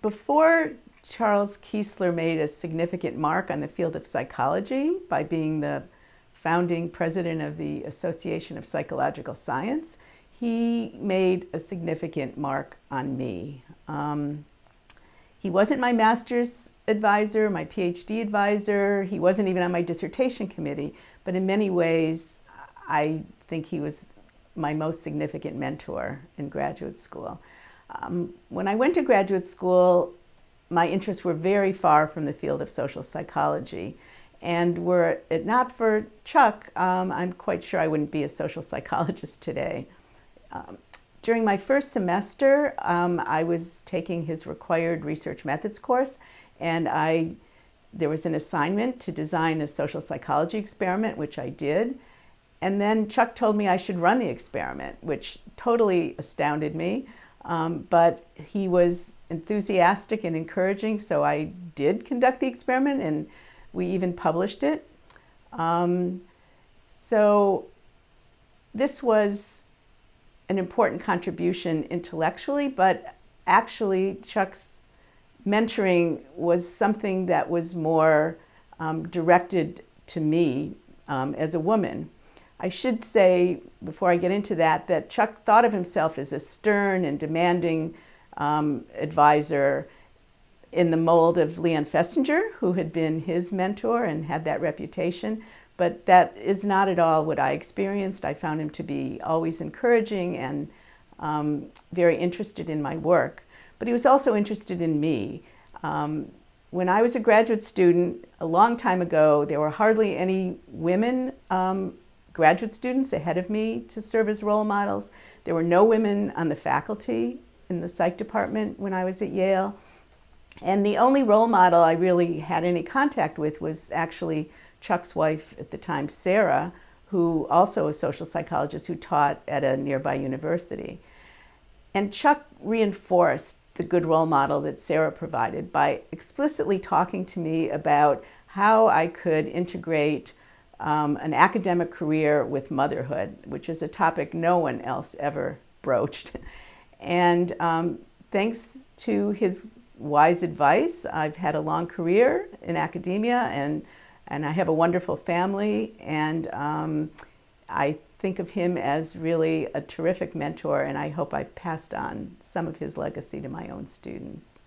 Before Charles Kiesler made a significant mark on the field of psychology by being the founding president of the Association of Psychological Science, he made a significant mark on me. He wasn't my master's advisor, my PhD advisor. He wasn't even on my dissertation committee, but in many ways, I think he was my most significant mentor in graduate school. When I went to graduate school, my interests were very far from the field of social psychology. And were it not for Chuck, I'm quite sure I wouldn't be a social psychologist today. During my first semester, I was taking his required research methods course, and there was an assignment to design a social psychology experiment, which I did. And then Chuck told me I should run the experiment, which totally astounded me. But he was enthusiastic and encouraging, so I did conduct the experiment, and we even published it. So this was an important contribution intellectually, but actually Chuck's mentoring was something that was more directed to me as a woman. I should say, before I get into that, that Chuck thought of himself as a stern and demanding advisor in the mold of Leon Festinger, who had been his mentor and had that reputation. But that is not at all what I experienced. I found him to be always encouraging and very interested in my work. But he was also interested in me. When I was a graduate student, a long time ago, there were hardly any women graduate students ahead of me to serve as role models. There were no women on the faculty in the psych department when I was at Yale. And the only role model I really had any contact with was actually Chuck's wife at the time, Sarah, who also a social psychologist who taught at a nearby university. And Chuck reinforced the good role model that Sarah provided by explicitly talking to me about how I could integrate an academic career with motherhood, which is a topic no one else ever broached. And thanks to his wise advice, I've had a long career in academia, and I have a wonderful family, and I think of him as really a terrific mentor, and I hope I've passed on some of his legacy to my own students.